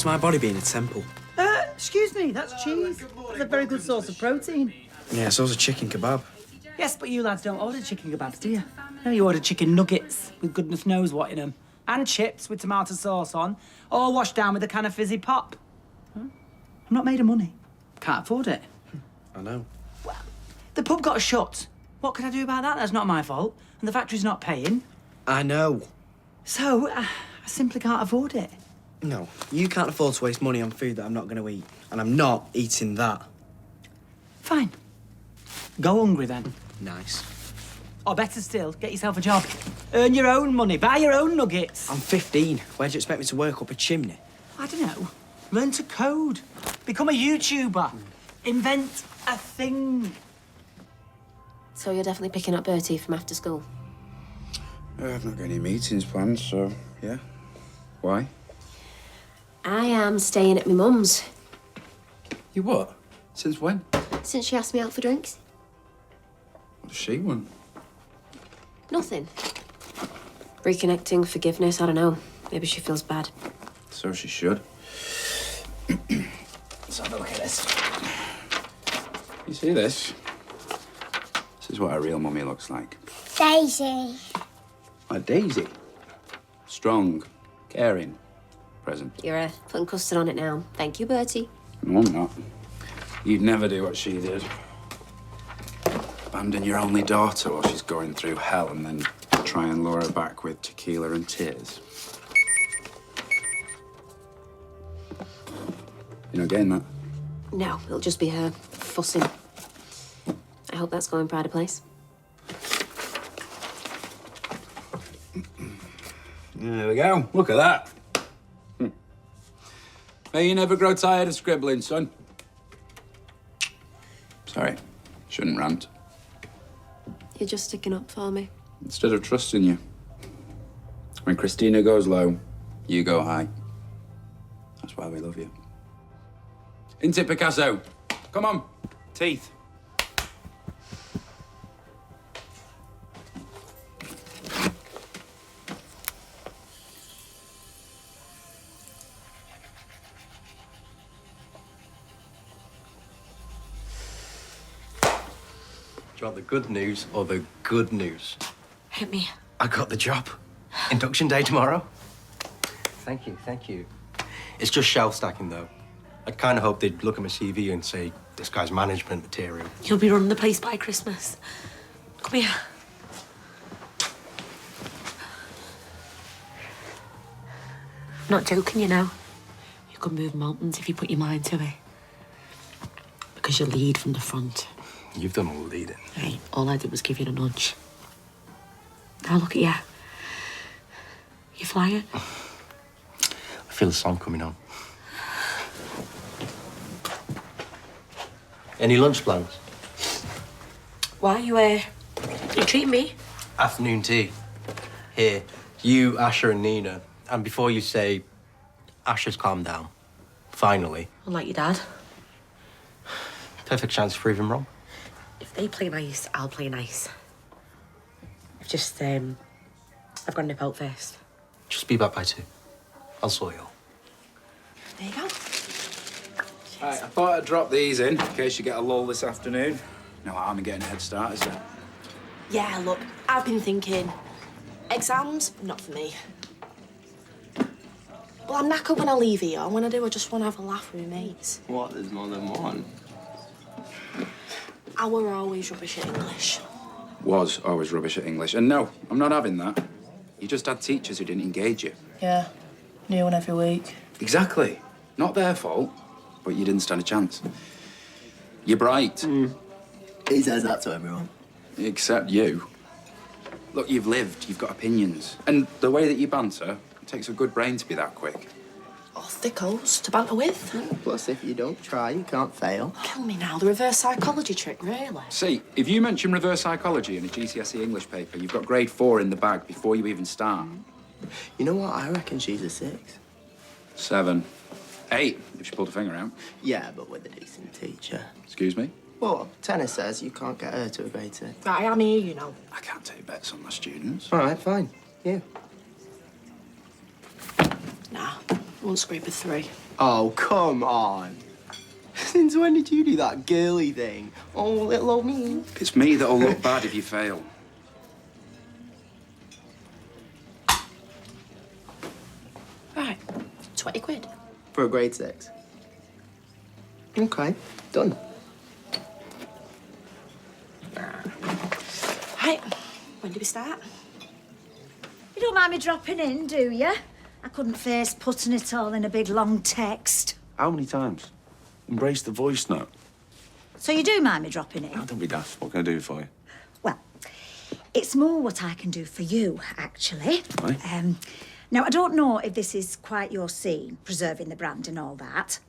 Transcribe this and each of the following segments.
It's my body being a temple. Excuse me, that's cheese. It's a very good source of protein. Yeah, so's a chicken kebab. Yes, but you lads don't order chicken kebabs, do you? No, you order chicken nuggets with goodness knows what in them. And chips with tomato sauce on, all washed down with a can of fizzy pop. Huh? I'm not made of money. Can't afford it. I know. Well, the pub got shut. What can I do about that? That's not my fault. And the factory's not paying. I know. So, I simply can't afford it. No, you can't afford to waste money on food that I'm not going to eat. And I'm not eating that. Fine. Go hungry, then. Nice. Or better still, get yourself a job. Earn your own money, buy your own nuggets. I'm 15. Where do you expect me to work up a chimney? I don't know. Learn to code. Become a YouTuber. Invent a thing. So you're definitely picking up Bertie from after school? I've not got any meetings planned, so, yeah. Why? I am staying at my mum's. You what? Since when? Since she asked me out for drinks. What does she want? Nothing. Reconnecting, forgiveness, I don't know. Maybe she feels bad. So she should. Let's have a look at this. You see this? This is what a real mummy looks like. Daisy. A Daisy. Strong, caring, present. You're putting custard on it now. Thank you, Bertie. No, I'm not. You'd never do what she did. Abandon your only daughter while she's going through hell and then try and lure her back with tequila and tears. You're not getting that? No, it'll just be her fussing. I hope that's going pride of place. There we go. Look at that. May you never grow tired of scribbling, son. Sorry, shouldn't rant. You're just sticking up for me. Instead of trusting you. When Christina goes low, you go high. That's why we love you. Into Picasso. Come on. Teeth. Do you want the good news or the good news? Hit me. I got the job. Induction day tomorrow. Thank you, thank you. It's just shelf stacking, though. I kind of hope they'd look at my CV and say, this guy's management material. You'll be running the place by Christmas. Come here. I'm not joking, you know. You could move mountains if you put your mind to it. Because you lead from the front. You've done all the leading. Hey, all I did was give you a nudge. Now look at you. You flying? I feel the sun coming on. Any lunch plans? Why you treating me? Afternoon tea. Here. You, Asher and Nina. And before you say, Asher's calmed down. Finally. Unlike your dad. Perfect chance to prove him wrong. If they play nice, I'll play nice. I've got to nip out first. Just be back by 2. I'll sort you all. There you go. Right, I thought I'd drop these in case you get a lull this afternoon. No harm in getting a head start, is there? Yeah, look, I've been thinking, exams, not for me. Well, I'm knackered when I leave here, and when I do, I just want to have a laugh with my mates. What? There's more than one. I were always rubbish at English. Was always rubbish at English. And no, I'm not having that. You just had teachers who didn't engage you. Yeah, new one every week. Exactly. Not their fault, but you didn't stand a chance. You're bright. He says that to everyone. Except you. Look, you've lived, you've got opinions. And the way that you banter, it takes a good brain to be that quick. Oh, thickos to banter with. Plus, if you don't try, you can't fail. Kill me now, the reverse psychology trick, really. See, if you mention reverse psychology in a GCSE English paper, you've got grade 4 in the bag before you even start. You know what? I reckon she's a 6. 7. 8, if she pulled a finger out. Yeah, but with a decent teacher. Excuse me? Well, tennis says you can't get her to a grade 6. Right, I'm here, you know. I can't take bets on my students. All right, fine. You. Nah, One scrape of 3. Oh, come on. Since when did you do that girly thing? Oh, little old me. It's me that'll look bad if you fail. Right, 20 quid. For a grade 6. Okay, done. Right, when do we start? You don't mind me dropping in, do you? I couldn't face putting it all in a big long text. How many times? Embrace the voice note. So you do mind me dropping in? Oh, don't be daft. What can I do for you? Well, it's more what I can do for you, actually. Right. Now, I don't know if this is quite your scene, preserving the brand and all that,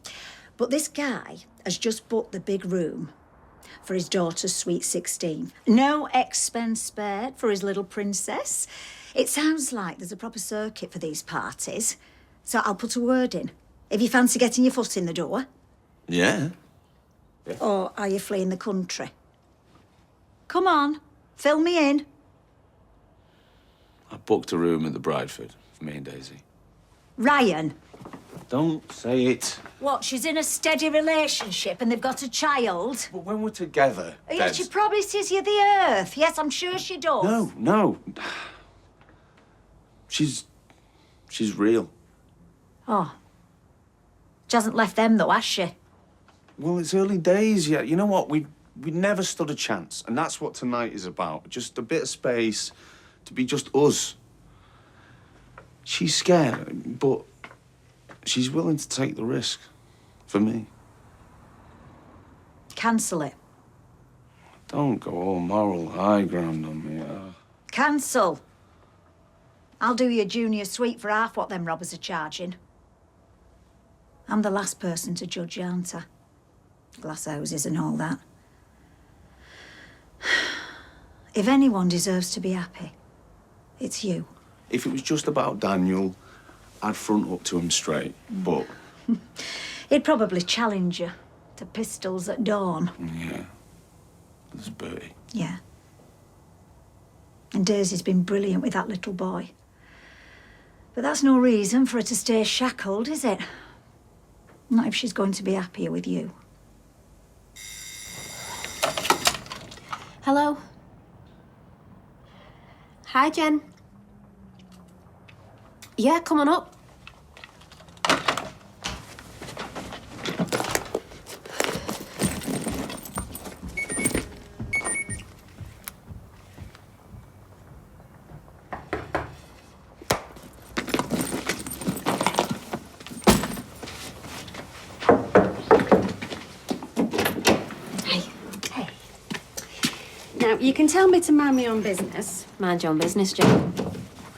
but this guy has just booked the big room for his daughter's sweet 16. No expense spared for his little princess. It sounds like there's a proper circuit for these parties, so I'll put a word in. If you fancy getting your foot in the door. Yeah. Or are you fleeing the country? Come on, fill me in. I booked a room at the Brideford for me and Daisy. Ryan. Don't say it. What, she's in a steady relationship and they've got a child? But when we're together, Yes, she promises you the earth. Yes, I'm sure she does. No. She's real. Oh. She hasn't left them, though, has she? Well, it's early days yet. You know what? We never stood a chance, and that's what tonight is about. Just a bit of space to be just us. She's scared, but she's willing to take the risk for me. Cancel it. Don't go all moral high ground on me. Cancel. I'll do your junior suite for half what them robbers are charging. I'm the last person to judge you, aren't I? Glass houses and all that. If anyone deserves to be happy, it's you. If it was just about Daniel, I'd front up to him straight, but... He'd probably challenge you to pistols at dawn. Yeah. There's Bertie. Yeah. And Daisy's been brilliant with that little boy. But that's no reason for her to stay shackled, is it? Not if she's going to be happier with you. Hello? Hi, Jen. Yeah, come on up. Now, you can tell me to mind my own business, Mind your own business, Jen.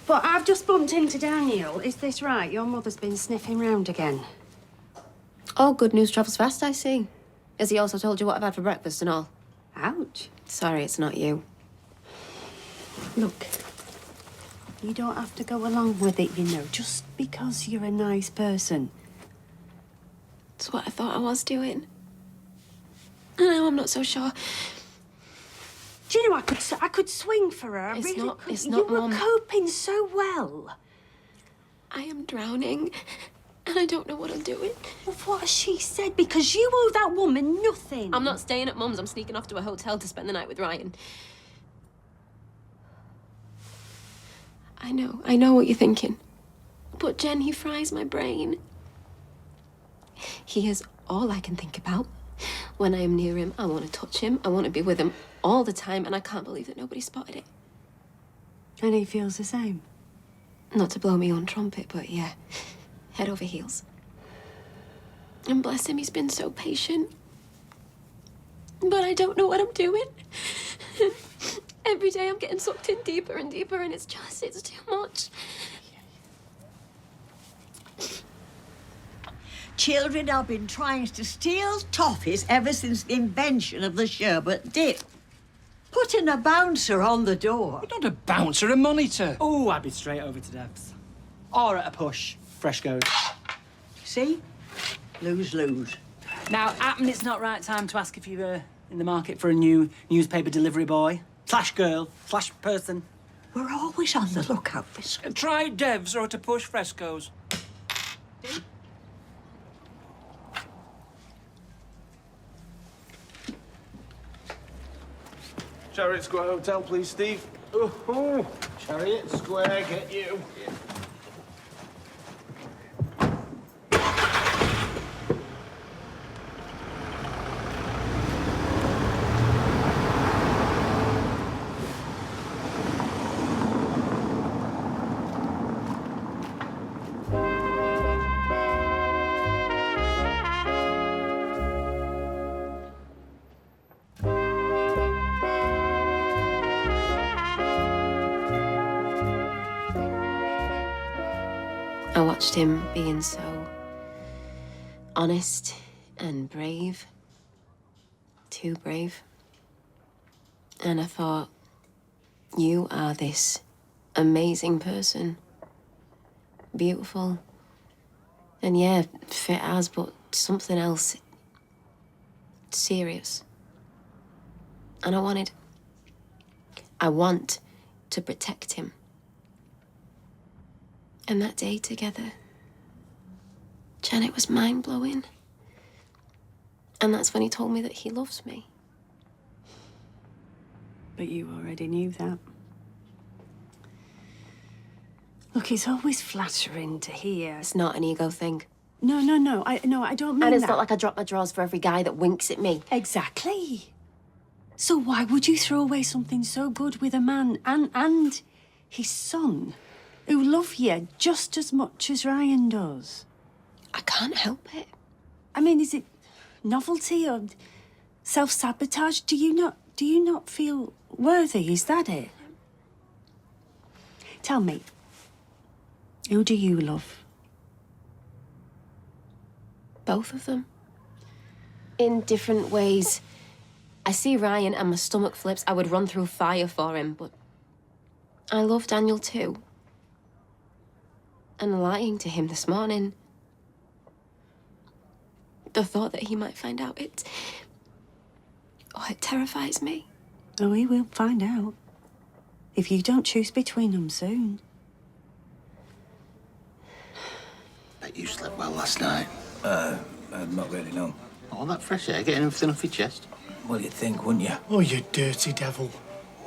but I've just bumped into Daniel. Is this right? Your mother's been sniffing round again. Oh, good news travels fast, I see. Has he also told you what I've had for breakfast and all? Ouch. Sorry, it's not you. Look, you don't have to go along with it, you know, just because you're a nice person. It's what I thought I was doing. And now I'm not so sure. Do you know, I could swing for her. I It's really not- could. it's not, You were Mum. coping so well. I am drowning, and I don't know what I'm doing. Well, what has she said? Because you owe that woman nothing. I'm not staying at Mum's. I'm sneaking off to a hotel to spend the night with Ryan. I know what you're thinking. But Jen, he fries my brain. He is all I can think about. When I am near him, I want to touch him. I want to be with him all the time, and I can't believe that nobody spotted it. And he feels the same. Not to blow me on trumpet, but yeah, head over heels. And bless him, he's been so patient. But I don't know what I'm doing. Every day I'm getting sucked in deeper and deeper, and it's too much. Children have been trying to steal toffees ever since the invention of the sherbet dip. Putting a bouncer on the door. Not a bouncer, a monitor. Oh, I'd be straight over to Dev's. Or at a push. Fresh goes. See? Lose-lose. Now, happen it's not right time to ask if you're in the market for a new newspaper delivery boy, / girl, / person. We're always on the lookout for some. Try Dev's or to push Frescoes. Chariot Square Hotel, please, Steve. Oh, Chariot Square, get you. I watched him being so honest and brave. Too brave. And I thought, you are this amazing person. Beautiful. And yeah, fit as, but something else. Serious. And I want to protect him. And that day together, Janet, was mind-blowing. And that's when he told me that he loves me. But you already knew that. Look, it's always flattering to hear. It's not an ego thing. No, I don't mean And it's that. not like I drop my drawers for every guy that winks at me. Exactly. So why would you throw away something so good with a man and his son, who love you just as much as Ryan does? I can't help it. I mean, is it novelty or self-sabotage? Do you not feel worthy? Is that it? Tell me, who do you love? Both of them. In different ways. I see Ryan and my stomach flips. I would run through fire for him, but I love Daniel too. And lying to him this morning, the thought that he might find out, it terrifies me. Oh, we will find out. If you don't choose between them soon. Bet you slept well last night. Not really, no. All that fresh air, getting everything off your chest. Well, you'd think, wouldn't you? Oh, you dirty devil.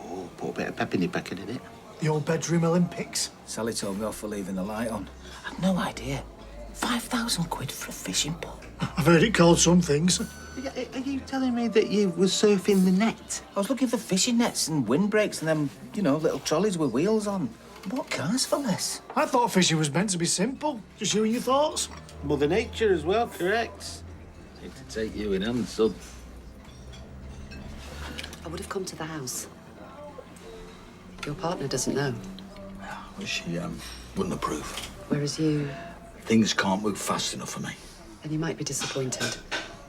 Oh, put a bit of pep in your pecking in it. The old bedroom Olympics. Sally told me off for leaving the light on. I had no idea. 5,000 quid for a fishing pole. I've heard it called some things. Are you telling me that you were surfing the net? I was looking for fishing nets and windbreaks and them, little trolleys with wheels on. What cars for less? I thought fishing was meant to be simple. Just you and your thoughts. Mother Nature as well, correct. Hate to take you in hand, son. I would have come to the house. Your partner doesn't know. Well, she wouldn't approve. Whereas you, Things can't move fast enough for me. and you might be disappointed.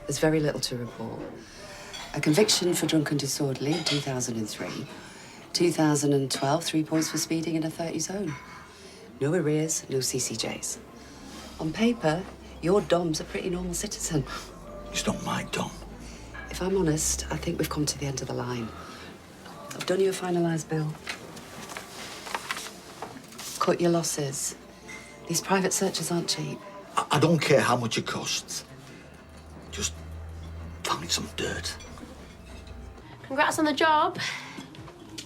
There's very little to report. A conviction for drunken disorderly in 2003. 2012, 3 points for speeding in a 30 zone. No arrears, no CCJs. On paper, your Dom's a pretty normal citizen. It's not my Dom. If I'm honest, I think we've come to the end of the line. I've done you a finalised bill. Cut your losses. These private searches aren't cheap. I don't care how much it costs. Just find some dirt. Congrats on the job.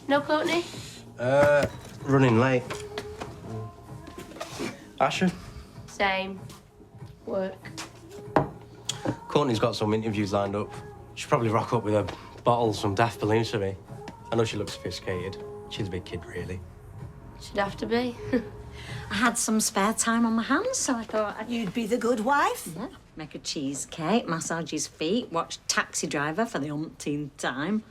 No Courtney? Running late. Asher? Same. Work. Courtney's got some interviews lined up. She'll probably rock up with her bottles from Daft Balloonsery. I know she looks sophisticated. She's a big kid, really. Should have to be. I had some spare time on my hands, so I thought You'd be the good wife. yeah, make a cheesecake, massage his feet, watch Taxi Driver for the umpteenth time.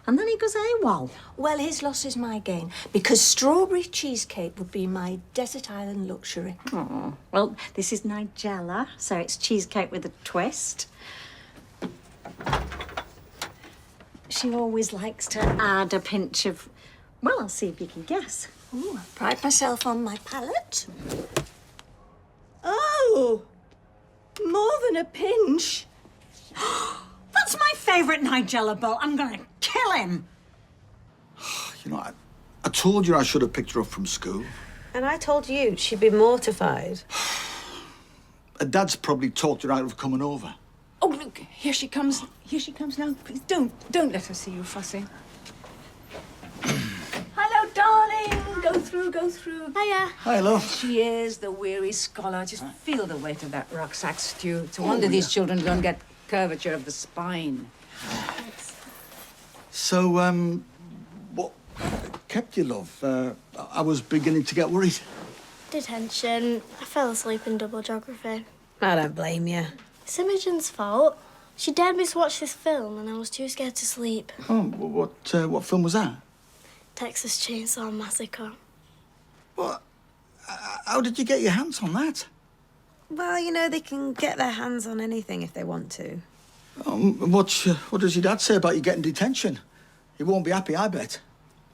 And then he goes AWOL. Well, his loss is my gain, because strawberry cheesecake would be my desert island luxury. Oh, well, this is Nigella, so it's cheesecake with a twist. She always likes to add a pinch of... Well, I'll see if you can guess. Ooh, I pride myself on my palate. Oh, more than a pinch. That's my favourite Nigella bowl. I'm going to kill him. You know, I told you I should have picked her up from school. And I told you she'd be mortified. Her dad's probably talked her out of coming over. Oh, look, here she comes. Here she comes now. Please don't let her see you fussing. Go through, go through. Hiya. Hi, love. She is the weary scholar. Just feel the weight of that rucksack, Stu. It's a wonder these children don't get curvature of the spine. So, what kept you, love? I was beginning to get worried. Detention. I fell asleep in double geography. I don't blame you. It's Imogen's fault. She dared me to watch this film and I was too scared to sleep. Oh, what film was that? Texas Chainsaw Massacre. What? How did you get your hands on that? Well, you know, they can get their hands on anything if they want to. What does your dad say about you getting detention? He won't be happy, I bet.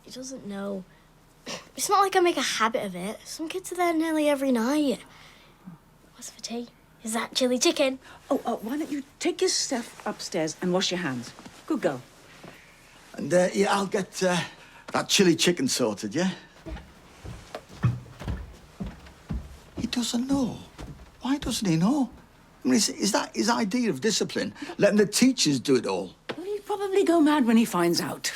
He doesn't know. It's not like I make a habit of it. Some kids are there nearly every night. What's for tea? Is that chili chicken? Oh, why don't you take your stuff upstairs and wash your hands? Good girl. And, yeah, I'll get that chili chicken sorted, yeah? He doesn't know. Why doesn't he know? I mean, is that his idea of discipline? Letting the teachers do it all? Well, he'll probably go mad when he finds out.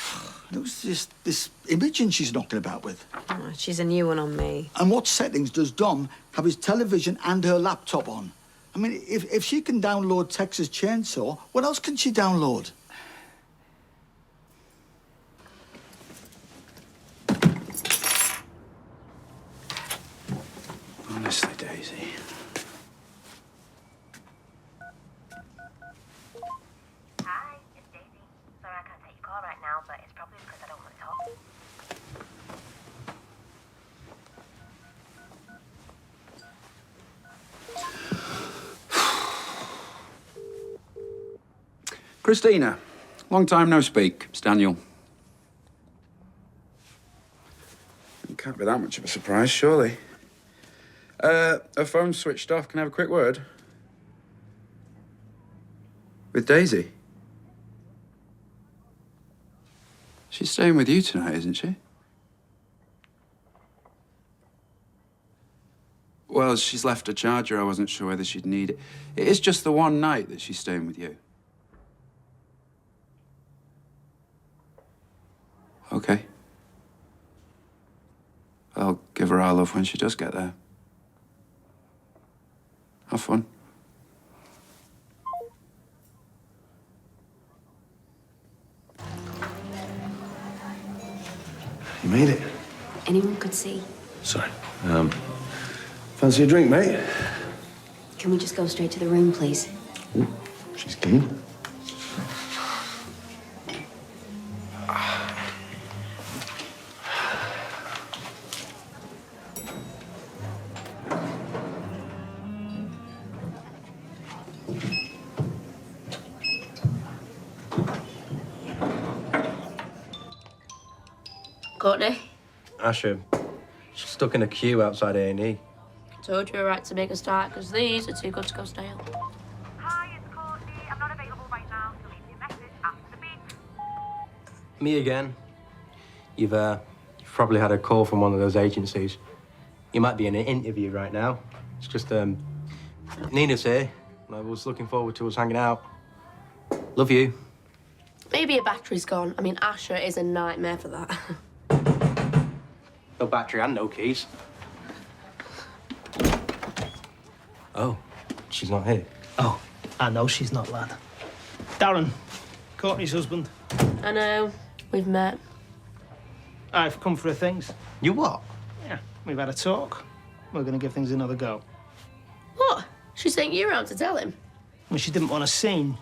It was just this Imogen she's knocking about with. Oh, she's a new one on me. And what settings does Dom have his television and her laptop on? I mean, if she can download Texas Chainsaw, what else can she download? Honestly, Daisy. Hi, it's Daisy. Sorry I can't take your call right now, but it's probably because I don't want to talk. Christina, long time no speak. It's Daniel. It can't be that much of a surprise, surely. Her phone's switched off. Can I have a quick word? With Daisy? She's staying with you tonight, isn't she? Well, she's left a charger. I wasn't sure whether she'd need it. It is just the one night that she's staying with you. Okay. I'll give her our love when she does get there. Have fun. You made it. Anyone could see. Sorry. Fancy a drink, mate? Can we just go straight to the room, please? Ooh, she's keen. Courtney, Asher, she's stuck in a queue outside A&E. told you were right to make a start, because these are too good to go stale. Hi, it's Courtney. I'm not available right now, so leave me a message after the beep. Me again. You've probably had a call from one of those agencies. You might be in an interview right now. It's just, Nina's here. And I was looking forward to us hanging out. Love you. Maybe your battery's gone. I mean, Asher is a nightmare for that. No battery and no keys. Oh, she's not here. Oh, I know she's not, lad. Darren, Courtney's husband. I know. We've met. I've come for her things. You what? Yeah, we've had a talk. We're going to give things another go. What? She sent you around to tell him? Well, she didn't want a scene.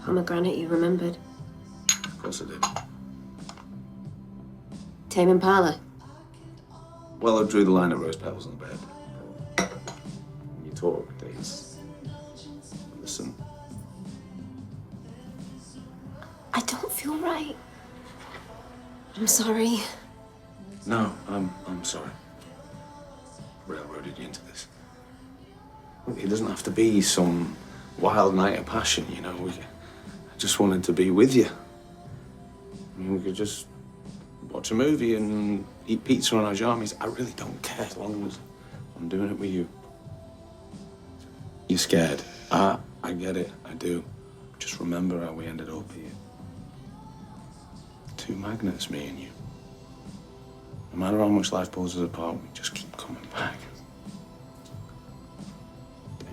Pomegranate, you remembered. Of course I did. Tame Impala. Well, I drew the line at rose petals on the bed. When you talk, Days. Listen. I don't feel right. I'm sorry. No, I'm sorry. Railroaded you into this. Look, it doesn't have to be some wild night of passion, you know. I just wanted to be with you. I mean, we could just watch a movie and eat pizza on our jammies. I really don't care as long as I'm doing it with you. You're scared. I get it. I do. Just remember how we ended up here. Two magnets, me and you. No matter how much life pulls us apart, we just keep coming back.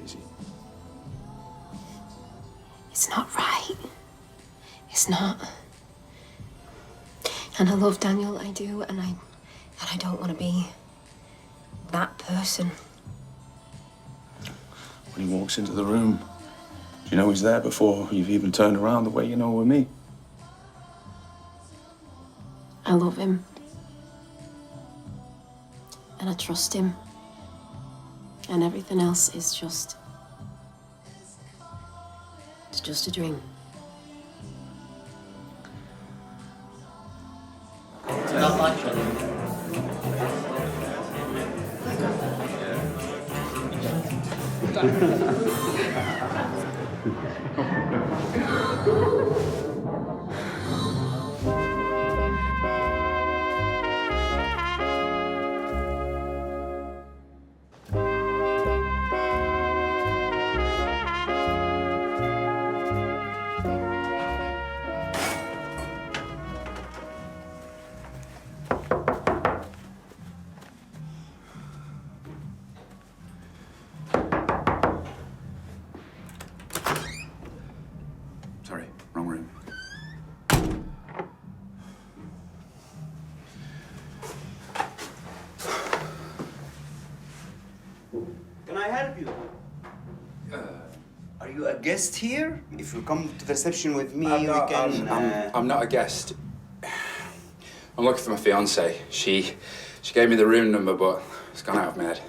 Daisy. It's not right. It's not. And I love Daniel, I do, and I don't want to be that person. When he walks into the room, do you know he's there before you've even turned around the way you know with me? I love him. And I trust him. And everything else is just... It's just a dream. Not much. Sorry, wrong room. Can I help you? Are you a guest here? If you come to the reception with me, we can... I'm not a guest. I'm looking for my fiancée. She gave me the room number, but it's gone out of my head.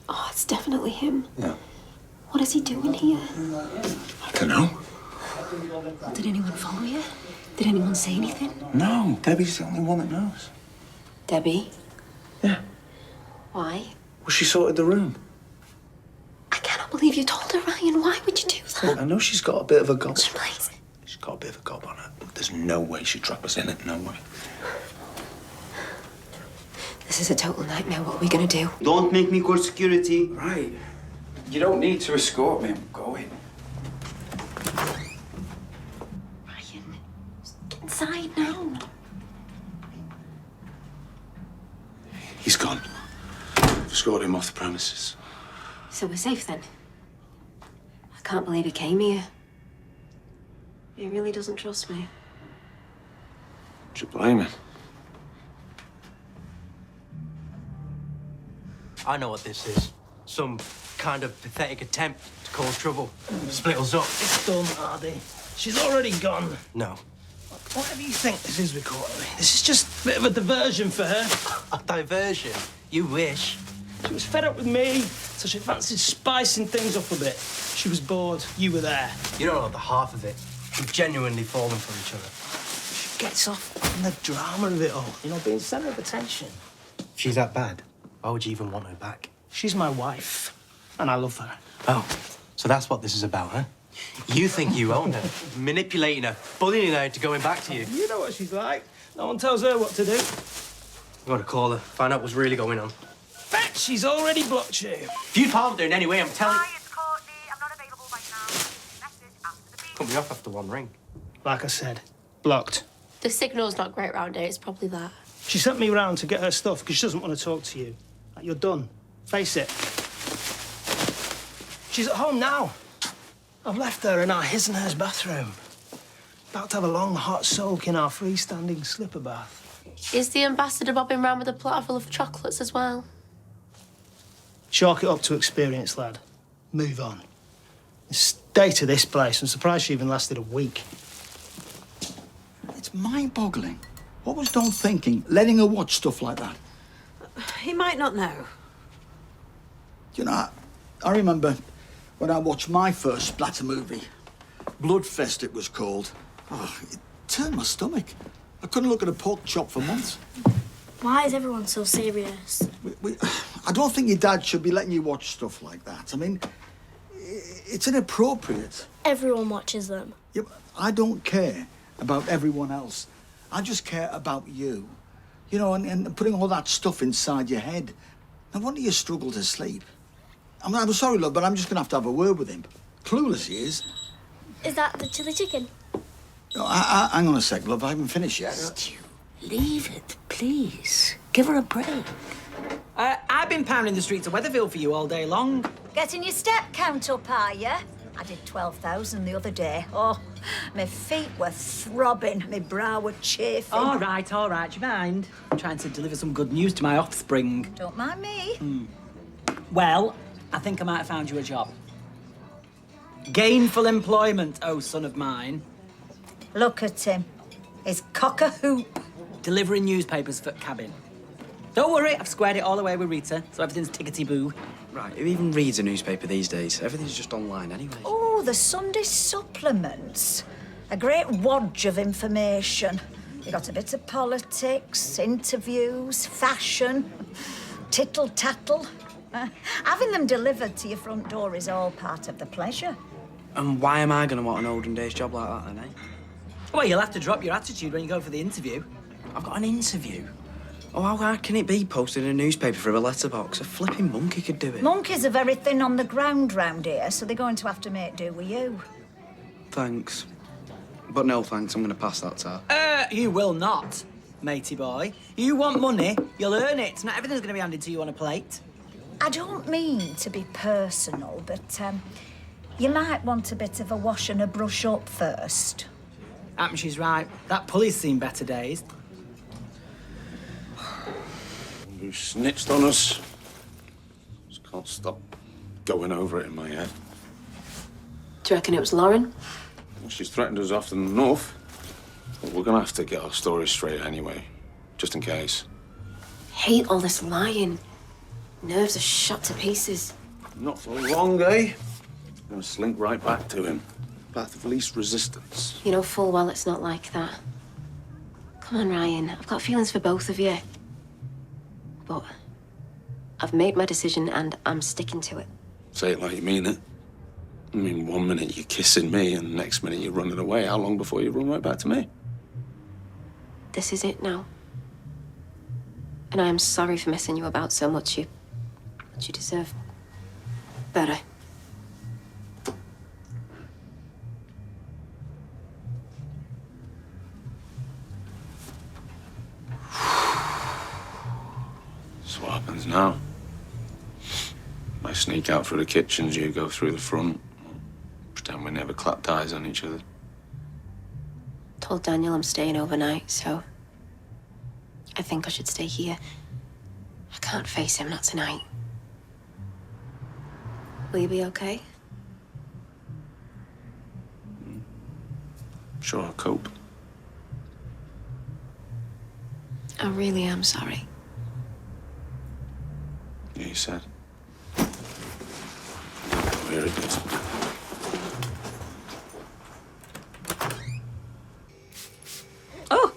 Oh, it's definitely him. Yeah. What is he doing here? I don't know. Did anyone follow you? Did anyone say anything? No, Debbie's the only one that knows. Debbie? Yeah. Why? Well, she sorted the room. I cannot believe you told her, Ryan. Why would you do that? Look, I know she's got a bit of a gob. Please. She's got a bit of a gob on her. But there's no way she'd trap us in it. No way. This is a total nightmare. What are we gonna do? Don't make me call security. Right. You don't need to escort me. I'm going. Ryan, get inside now. He's gone. I've escorted him off the premises. So we're safe then? I can't believe he came here. He really doesn't trust me. What you blaming? I know what this is. Some kind of pathetic attempt to cause trouble. Split us up. It's done, Hardy. She's already gone. No. Whatever you think this is, recording, this is just a bit of a diversion for her. A diversion? You wish. She was fed up with me, so she fancied spicing things up a bit. She was bored. You were there. You don't know the half of it. We've genuinely fallen for each other. She gets off on the drama of it all. You know, being centre of attention. She's that bad. Why would you even want her back? She's my wife, and I love her. Oh, so that's what this is about, huh? You think you own her, manipulating her, bullying her into going back to you. You know what she's like. No one tells her what to do. You gotta call her, find out what's really going on. Bet she's already blocked you. If you've harmed her in any way, I'm telling you. Hi, it's Courtney. I'm not available right now. Message after the beep. Cut me off after one ring. Like I said, blocked. The signal's not great round here. It's probably that. She sent me round to get her stuff because she doesn't want to talk to you. Like, you're done. Face it. She's at home now. I've left her in our his and hers bathroom. About to have a long, hot soak in our freestanding slipper bath. Is the ambassador bobbing round with a platter full of chocolates as well? Chalk it up to experience, lad. Move on. The state of this place, I'm surprised she even lasted a week. It's mind-boggling. What was Don thinking, letting her watch stuff like that? He might not know. You know, I remember when I watched my first splatter movie. Bloodfest, it was called. Oh, it turned my stomach. I couldn't look at a pork chop for months. Why is everyone so serious? I don't think your dad should be letting you watch stuff like that. I mean, It's inappropriate. Everyone watches them. Yeah, but I don't care about everyone else. I just care about you. You know, and putting all that stuff inside your head. No wonder you struggle to sleep. I'm sorry, love, but I'm just going to have a word with him. Clueless he is. Is that the chili chicken? No, hang on a sec, love. I haven't finished yet. Stu, leave it, please. Give her a break. I've been pounding the streets of Weatherfield for you all day long. Getting your step count up, are you? I did 12,000 the other day. Oh, my feet were throbbing, my brow were chafing. All right, do you mind? I'm trying to deliver some good news to my offspring. Don't mind me. Well, I think I might have found you a job. Gainful employment, oh son of mine. Look at him. He's cock-a-hoop. Delivering newspapers for cabin. Don't worry, I've squared it all away with Rita, so everything's tickety-boo. Right, who even reads a newspaper these days? Everything's just online anyway. Oh, the Sunday supplements. A great wodge of information. You got a bit of politics, interviews, fashion, tittle-tattle. Having them delivered to your front door is all part of the pleasure. And why am I going to want an olden days job like that then, eh? Well, you'll have to drop your attitude when you go for the interview. I've got an interview. Oh, how can it be posted in a newspaper from a letterbox? A flipping monkey could do it. Monkeys are very thin on the ground round here, so they're going to have to make do with you. Thanks. But no thanks, I'm going to pass that test. You will not, matey boy. You want money, you'll earn it. Not everything's going to be handed to you on a plate. I don't mean to be personal, but you might want a bit of a wash and a brush up first. She's right. That pulley's seen better days. Who snitched on us? Just can't stop going over it in my head. Do you reckon it was Lauren? Well, she's threatened us often enough. But we're gonna have to get our story straight anyway, just in case. Hate all this lying. Nerves are shot to pieces. Not for long, eh? I'm gonna slink right back to him. Path of least resistance. You know full well it's not like that. Come on, Ryan. I've got feelings for both of you. But I've made my decision and I'm sticking to it. Say it like you mean it. I mean, 1 minute you're kissing me and the next minute you're running away. How long before you run right back to me? This is it now. And I am sorry for messing you about so much. You deserve better. So what happens now? I sneak out through the kitchens, you go through the front. Pretend we never clapped eyes on each other. Told Daniel I'm staying overnight, so I think I should stay here. I can't face him, not tonight. Will you be okay? Sure, I'll cope. I really am sorry. Yeah, you said. Very good. Oh,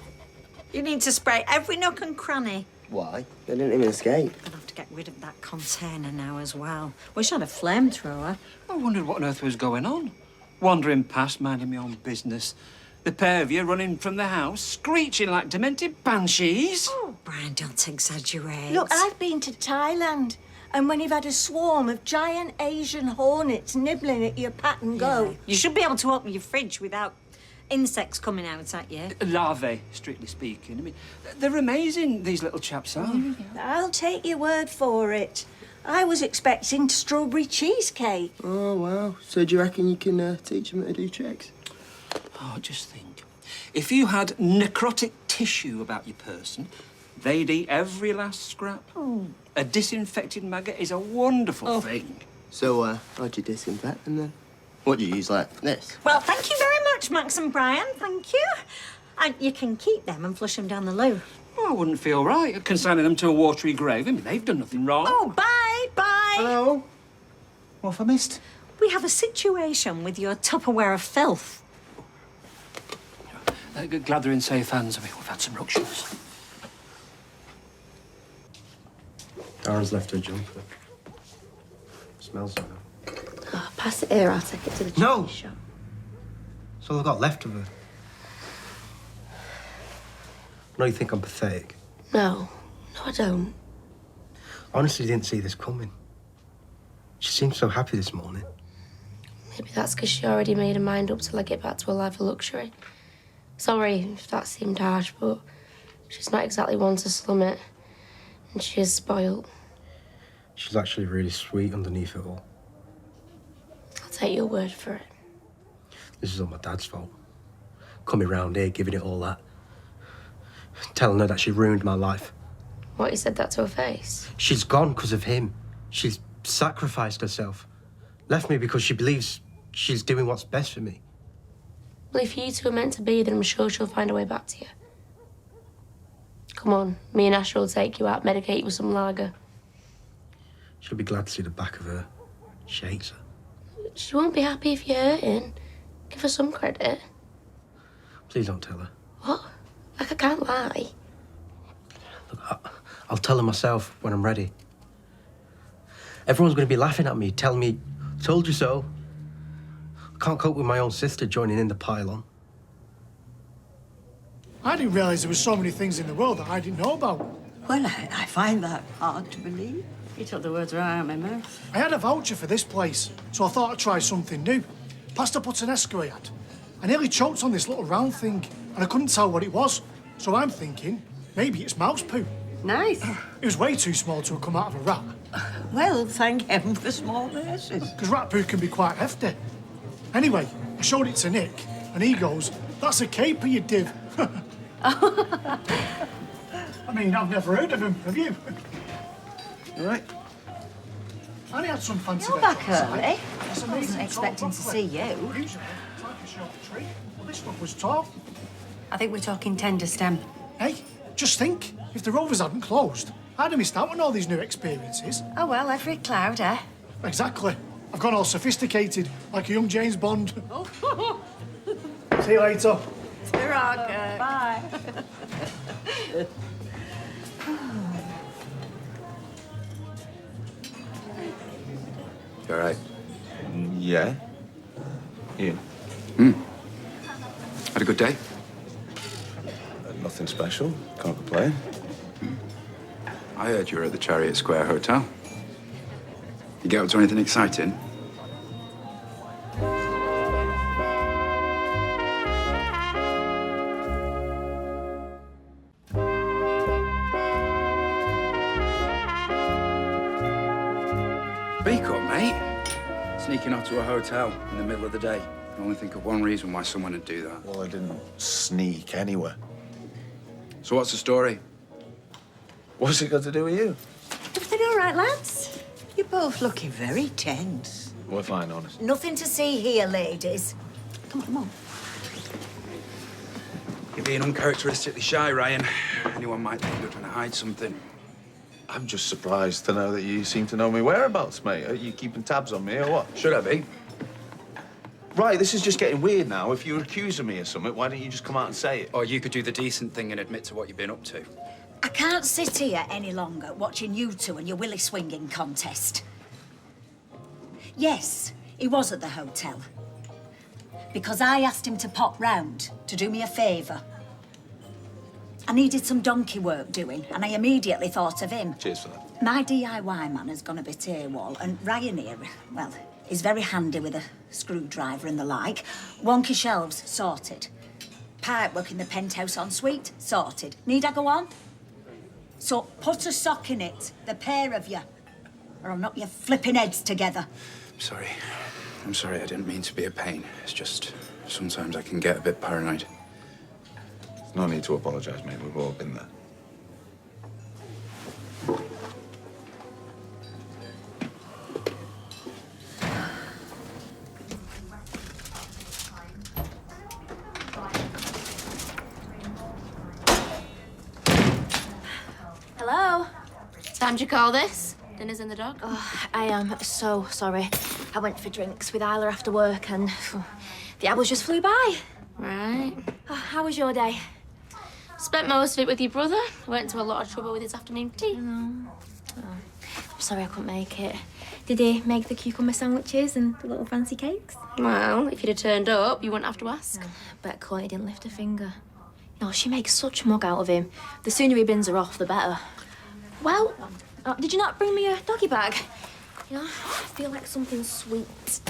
you need to spray every nook and cranny. Why? They didn't even escape. I'll have to get rid of that container now as well. Wish I had a flamethrower. I wondered what on earth was going on. Wandering past, minding my own business. The pair of you running from the house, screeching like demented banshees. Oh, Brian, don't exaggerate. Look, I've been to Thailand, and when you've had a swarm of giant Asian hornets nibbling at your pat and go... You should be able to open your fridge without insects coming out at you. Larvae, strictly speaking. I mean, they're amazing, these little chaps are. I'll take your word for it. I was expecting strawberry cheesecake. Oh, wow. So do you reckon you can teach them how to do tricks? Oh, just think. If you had necrotic tissue about your person, they'd eat every last scrap. Oh. A disinfected maggot is a wonderful thing. So, how'd you disinfect them then? What do you use, like this? Well, thank you very much, Max and Brian. Thank you. And you can keep them and flush them down the loo. Oh, I wouldn't feel right consigning them to a watery grave. I mean, they've done nothing wrong. Oh, bye, bye. Hello? What have I missed? We have a situation with your Tupperware of filth. Glad they're in safe hands. I mean, we've had some ructions. Darren's left her jumper. Smells like that. Oh, pass it here, I'll take it to the No. charity shop. That's all I've got left of her. I know you think I'm pathetic. No, I don't. I honestly didn't see this coming. She seemed so happy this morning. Maybe that's because she already made her mind up till I get back to a life of luxury. Sorry if that seemed harsh, but she's not exactly one to slum it. And she is spoilt. She's actually really sweet underneath it all. I'll take your word for it. This is all my dad's fault. Coming round here, giving it all that. Telling her that she ruined my life. What, you said that to her face? She's gone because of him. She's sacrificed herself. Left me because she believes she's doing what's best for me. Well, if you two are meant to be, then I'm sure she'll find a way back to you. Come on, me and Asher will take you out, medicate you with some lager. She'll be glad to see the back of her. She hates her. She won't be happy if you're hurting. Give her some credit. Please don't tell her. What? Like, I can't lie. Look, I'll tell her myself when I'm ready. Everyone's going to be laughing at me, telling me, told you so. I can't cope with my own sister joining in the pile-on. I didn't realise there were so many things in the world that I didn't know about. Well, I find that hard to believe. You took the words right out of my mouth. I had a voucher for this place, so I thought I'd try something new. Pasta puttanesca I had. I nearly choked on this little round thing, and I couldn't tell what it was. So I'm thinking, maybe it's mouse poo. Nice. It was way too small to have come out of a rat. Well, thank heaven for small mercies. Because rat poo can be quite hefty. Anyway, I showed it to Nick, and he goes, "That's a caper, you div." I mean, I've never heard of him, have you? All right. I only had some fancy You're days back outside. early. It's I amazing wasn't tall expecting to broccoli. see you. Usually, it's like a short tree. Well, this one was tall. I think we're talking tender stem. Hey, just think, if the Rovers hadn't closed, I'd have missed out on all these new experiences. Oh, well, every cloud, eh? Exactly. I've gone all sophisticated, like a young James Bond. See you later. Bye. You all right? Yeah. You? Had a good day? Nothing special. Can't complain. I heard you were at the Chariot Square Hotel. You get up to anything exciting? Speak up, mate. Sneaking off to a hotel in the middle of the day. I can only think of one reason why someone would do that. Well, I didn't sneak anywhere. So what's the story? What's it got to do with you? Everything all right, lads? You're both looking very tense. We're fine, honest. Nothing to see here, ladies. Come on. You're being uncharacteristically shy, Ryan. Anyone might think you're trying to hide something. I'm just surprised to know that you seem to know my whereabouts, mate. Are you keeping tabs on me or what? Should I be? Right, this is just getting weird now. If you're accusing me of something, why don't you just come out and say it? Or you could do the decent thing and admit to what you've been up to. I can't sit here any longer watching you two and your willy swinging contest. Yes, he was at the hotel. Because I asked him to pop round to do me a favour. I needed some donkey work doing, and I immediately thought of him. Cheers for that. My DIY man has gone a bit AWOL, and Ryan here, well, he's very handy with a screwdriver and the like. Wonky shelves, sorted. Pipework in the penthouse en suite, sorted. Need I go on? So put a sock in it, the pair of you, or I'll knock your flipping heads together. Sorry. I'm sorry, I didn't mean to be a pain. It's just, sometimes I can get a bit paranoid. No need to apologise, mate. We've all been there. Hello? Time to call this? Dinner's in the dog? Oh, I am so sorry. I went for drinks with Isla after work and the hours just flew by. Right. Oh, how was your day? Spent most of it with your brother. Went to a lot of trouble with his afternoon tea. I'm sorry I couldn't make it. Did he make the cucumber sandwiches and the little fancy cakes? Well, if you'd have turned up, you wouldn't have to ask. Bet Courtney didn't lift a finger. No, she makes such a mug out of him. The sooner he bins her off, the better. Well, did you not bring me a doggy bag? You know, I feel like something sweet.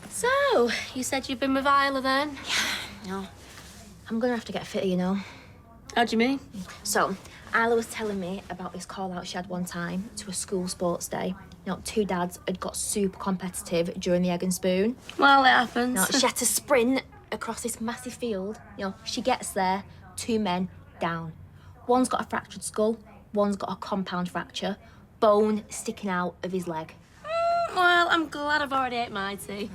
So, you said you've been with Isla then? No, I'm gonna have to get fitter, you know. How do you mean? So, Isla was telling me about this call-out she had one time to a school sports day. You know, 2 dads had got super competitive during the egg and spoon. Well, it happens. No, she had to sprint across this massive field. You know, she gets there, 2 men down. One's got a fractured skull, one's got a compound fracture, bone sticking out of his leg. Well, I'm glad I've already ate my tea.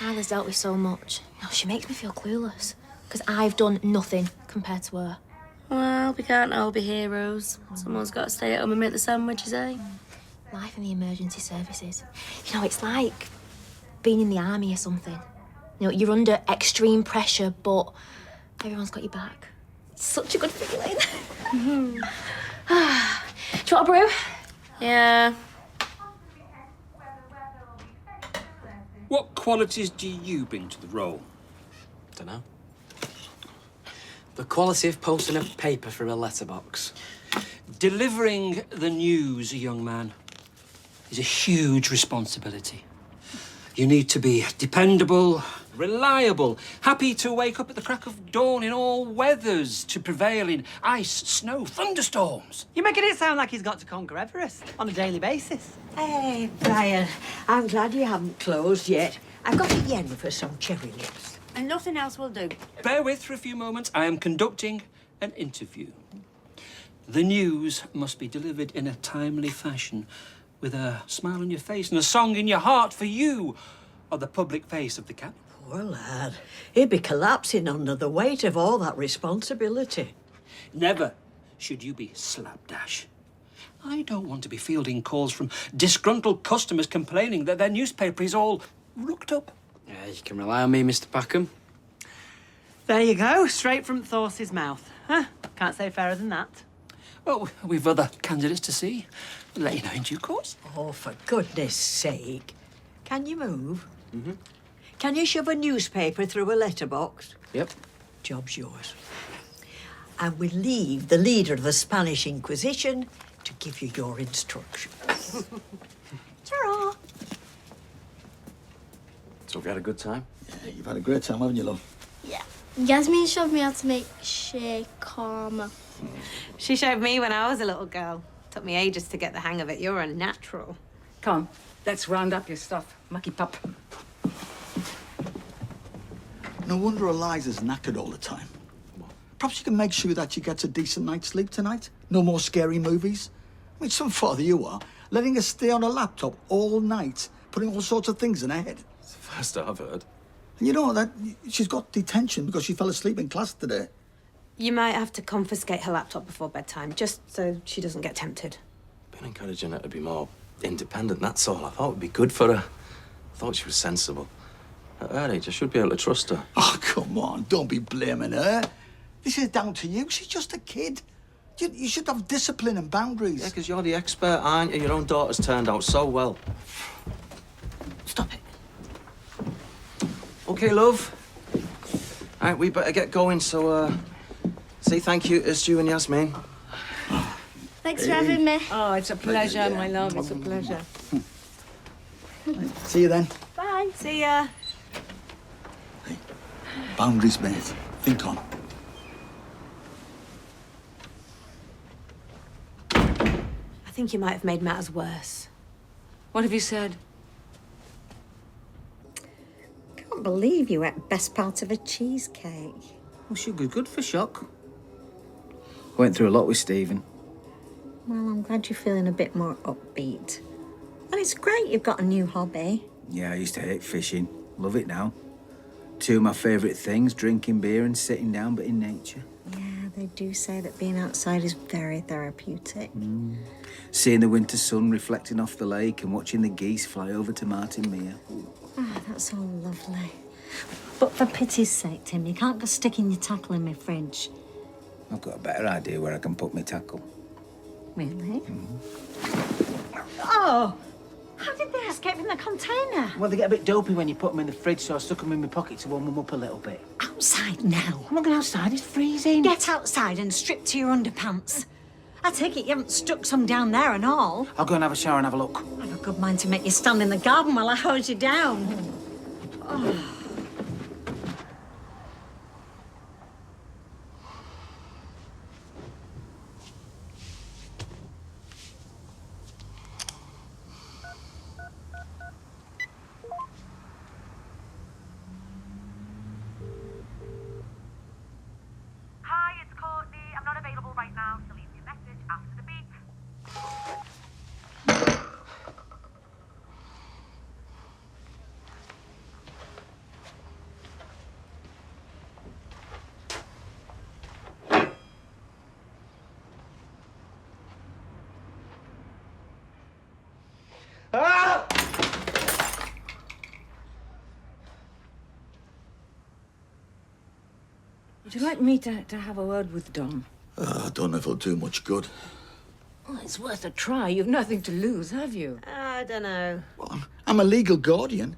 Isla's dealt with so much. You know, she makes me feel clueless, because I've done nothing compared to her. Well, we can't all be heroes. Someone's got to stay at home and make the sandwiches, eh? Life in the emergency services. You know, it's like being in the army or something. You know, you're under extreme pressure, but everyone's got your back. It's such a good feeling. Do you want a brew? Yeah. What qualities do you bring to the role? Dunno. The quality of posting a paper through a letterbox. Delivering the news, young man, is a huge responsibility. You need to be dependable, reliable, happy to wake up at the crack of dawn in all weathers, to prevail in ice, snow, thunderstorms. You're making it sound like he's got to conquer Everest on a daily basis. Hey, Brian, I'm glad you haven't closed yet. I've got a yen for some cherry lips. And nothing else will do. Bear with for a few moments. I am conducting an interview. The news must be delivered in a timely fashion, with a smile on your face and a song in your heart, for you are the public face of the capital. Poor lad. He'd be collapsing under the weight of all that responsibility. Never should you be slapdash. I don't want to be fielding calls from disgruntled customers complaining that their newspaper is all rooked up. Yeah, you can rely on me, Mr. Packham. There you go, straight from Thorce's mouth. Huh? Can't say fairer than that. Well, we've other candidates to see. We'll let you know in due course. Oh, for goodness sake. Can you move? Mm-hmm. Can you shove a newspaper through a letterbox? Yep. Job's yours. And we leave the leader of the Spanish Inquisition to give you your instructions. Ta-ra! So have you had a good time? Yeah, you've had a great time, haven't you, love? Yeah. Yasmin showed me how to make shawarma. She showed me when I was a little girl. Took me ages to get the hang of it. You're a natural. Come on, let's round up your stuff, mucky pup. No wonder Eliza's knackered all the time. Perhaps you can make sure that she gets a decent night's sleep tonight. No more scary movies. I mean, some father you are, letting her stay on a laptop all night, putting all sorts of things in her head. It's the first I've heard. And you know that she's got detention because she fell asleep in class today. You might have to confiscate her laptop before bedtime, just so she doesn't get tempted. Been encouraging her to be more independent, that's all. I thought it would be good for her. I thought she was sensible. At her age, I should be able to trust her. Oh, come on, don't be blaming her. This is down to you. She's just a kid. You should have discipline and boundaries. Yeah, because you're the expert, aren't you? Your own daughter's turned out so well. Stop it. OK, love. All right, we better get going, so, say thank you to Stu and Yasmin. Thanks for having me. Oh, it's a pleasure, my love. It's a pleasure. See you then. Bye. See ya. Boundaries, mate. Think on. I think you might have made matters worse. What have you said? Can't believe you ate best part of a cheesecake. Well, sugar's good for shock. Went through a lot with Stephen. Well, I'm glad you're feeling a bit more upbeat. And it's great you've got a new hobby. Yeah, I used to hate fishing. Love it now. Two of my favourite things, drinking beer and sitting down, but in nature. Yeah, they do say that being outside is very therapeutic. Seeing the winter sun reflecting off the lake and watching the geese fly over to Martin Mere. Ah, that's all lovely. But for pity's sake, Tim, you can't go sticking your tackle in my fridge. I've got a better idea where I can put my tackle. Really? Oh, how did they escape in the container? Well, they get a bit dopey when you put them in the fridge, so I stuck them in my pocket to warm them up a little bit. Outside now. I'm not going outside, it's freezing. Get outside and strip to your underpants. I take it you haven't stuck some down there and all. I'll go and have a shower and have a look. I've a good mind to make you stand in the garden while I hose you down. Oh. Hi, it's Courtney. I'm not available right now, so leave me a message after the beep. Ah! Would you like me to have a word with Dom? I don't know if it'll do much good. Well, it's worth a try. You've nothing to lose, have you? I don't know. I'm a legal guardian.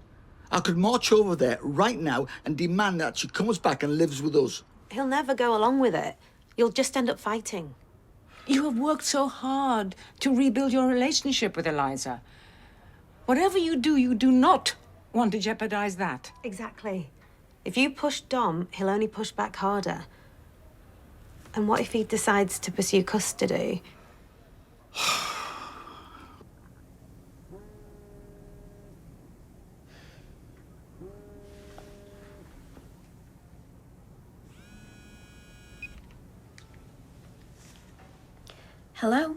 I could march over there right now and demand that she comes back and lives with us. He'll never go along with it. You'll just end up fighting. You have worked so hard to rebuild your relationship with Eliza. Whatever you do not want to jeopardize that. Exactly. If you push Dom, he'll only push back harder. And what if he decides to pursue custody? Hello?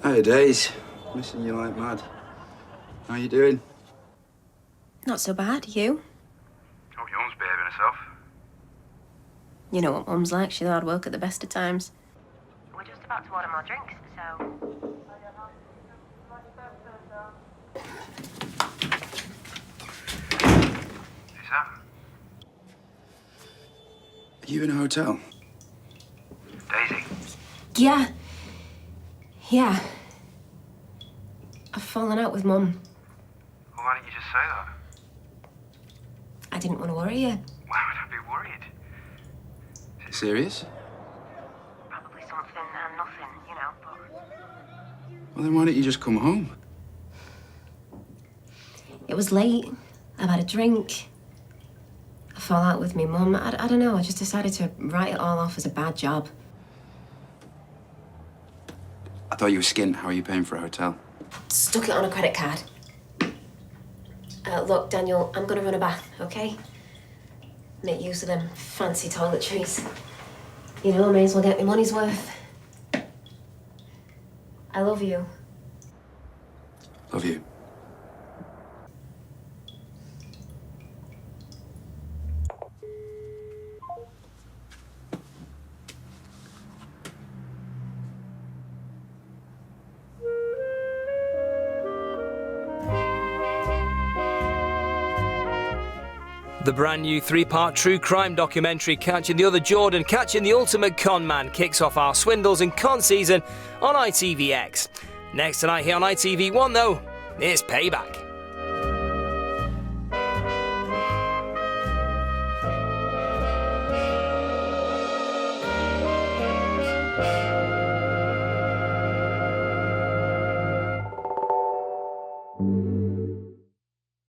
Hey, Days. Missing you like mad. How you doing? Not so bad, you? Hope your mum's behaving herself. You know what Mum's like, she's hard work at the best of times. We're just about to order more drinks, so... Who's that? Are you in a hotel? Daisy. Yeah. Yeah. I've fallen out with Mum. Well, why didn't you just say that? I didn't want to worry you. Why would I be worried? Serious? Probably something and nothing, you know, but... Well, then why don't you just come home? It was late. I've had a drink. I fall out with me Mum. I don't know, I just decided to write it all off as a bad job. I thought you were skint. How are you paying for a hotel? Stuck it on a credit card. Look, Daniel, I'm gonna run a bath, okay? Make use of them fancy toiletries. You know, I may as well get my money's worth. I love you. Love you. The brand new 3-part true crime documentary Catching the Other Jordan, Catching the Ultimate Con Man kicks off our swindles and con season on ITVX. Next tonight here on ITV1 though, it's Payback.